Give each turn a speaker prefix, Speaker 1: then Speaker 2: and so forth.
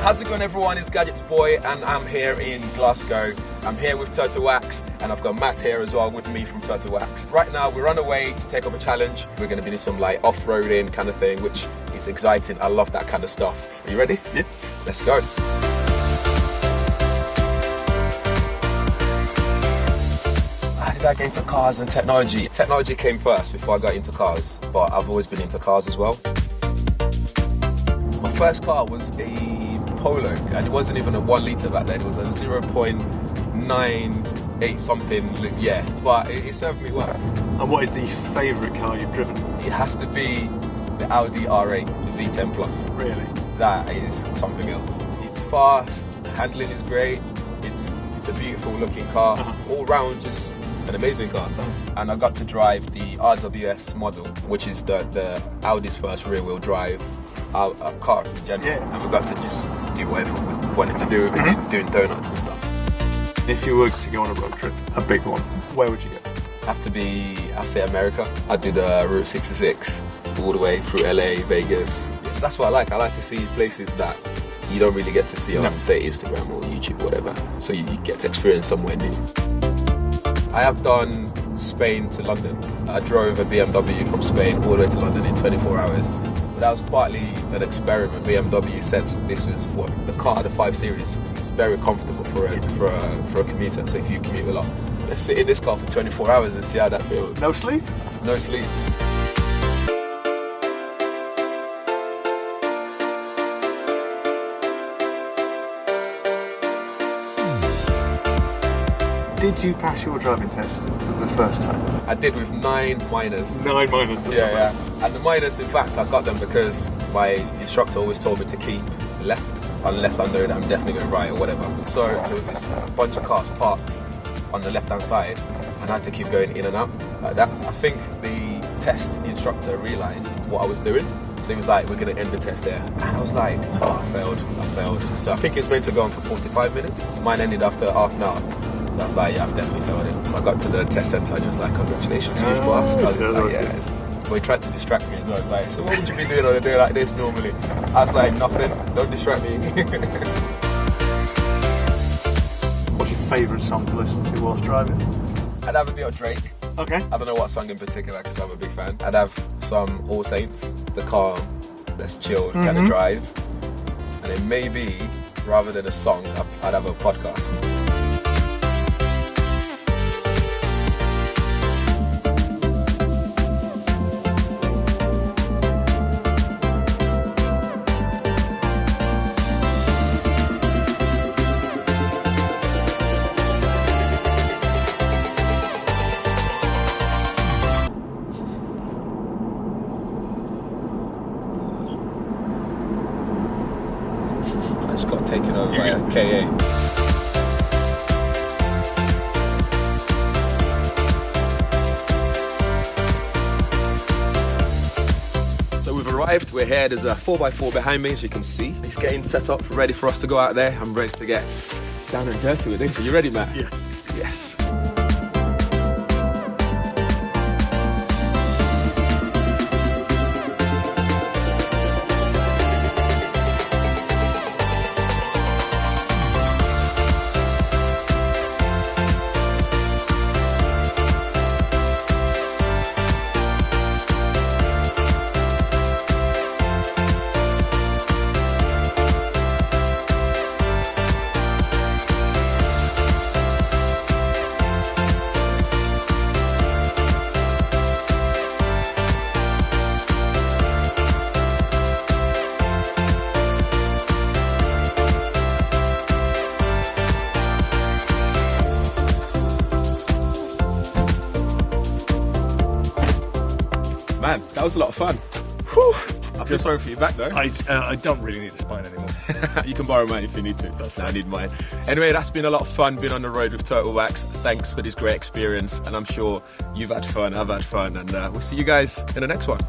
Speaker 1: How's it going, everyone? It's Gadgets Boy and I'm here in Glasgow. I'm here with Turtle Wax and I've got Matt here as well with me from Turtle Wax. Right now we're on the way to take up a challenge. We're going to be doing some like off-roading kind of thing, which is exciting. I love that kind of stuff. Are you ready?
Speaker 2: Yeah.
Speaker 1: Let's go. How did I get into cars and technology? Technology came first before I got into cars, but I've always been into cars as well. My first car was a Polo, and it wasn't even a 1 litre back then. It was a 0.98 something, yeah, but it served me well.
Speaker 2: And what is the favourite car you've driven?
Speaker 1: It has to be the Audi R8, the V10 Plus.
Speaker 2: Really?
Speaker 1: That is something else. It's fast, handling is great, it's a beautiful looking car, all round just an amazing car. And I got to drive the RWS model, which is the Audi's first rear wheel drive car in general. Yeah. And we got to just do whatever we wanted to do with it, doing donuts and stuff.
Speaker 2: If you were to go on a road trip, a big one, where would you go?
Speaker 1: Have to be, I'd say America. I'd do the Route 66 all the way through LA, Vegas. Because that's what I like. I like to see places that you don't really get to see on, say, Instagram or YouTube or whatever. So you get to experience somewhere new. I have done Spain to London. I drove a BMW from Spain all the way to London in 24 hours. But that was partly an experiment. BMW said this was what the car, the 5 Series, is very comfortable for a commuter. So if you commute a lot, let's sit in this car for 24 hours and see how that feels.
Speaker 2: No sleep?
Speaker 1: No sleep.
Speaker 2: Did you pass your driving test the first time?
Speaker 1: I did with 9 minors.
Speaker 2: 9 minors?
Speaker 1: Yeah. And the minors, in fact, I got them because my instructor always told me to keep left unless I know that I'm definitely going right or whatever. So there was this bunch of cars parked on the left-hand side and I had to keep going in and out like that. I think the test instructor realised what I was doing. So he was like, we're going to end the test there. And I was like, oh, I failed. So I think it's meant to go on for 45 minutes. Mine ended after half an hour. I was like, yeah, I've definitely failed it. I got to the test centre and he was like, congratulations, you've passed. I was like, yes. But he tried to distract me as well. I was like, so what would you be doing on a day like this normally? I was like, nothing, don't distract me.
Speaker 2: What's your favourite song to listen to whilst driving?
Speaker 1: I'd have a bit of Drake.
Speaker 2: Okay.
Speaker 1: I don't know what song in particular because I'm a big fan. I'd have some All Saints, the calm, let's chill kind of drive. And then maybe, rather than a song, I'd have a podcast. I just got taken over by a KA. So we've arrived, we're here, there's a 4x4 behind me as you can see. It's getting set up, ready for us to go out there. I'm ready to get down and dirty with this. Are you ready, Matt?
Speaker 2: Yes.
Speaker 1: Yes. Man, that was a lot of fun. Whew. I feel sorry for your back though.
Speaker 2: I don't really need a spine anymore.
Speaker 1: You can borrow mine if you need to. I need mine. Anyway, that's been a lot of fun being on the road with Turtle Wax. Thanks for this great experience and I'm sure you've had fun, I've had fun and we'll see you guys in the next one.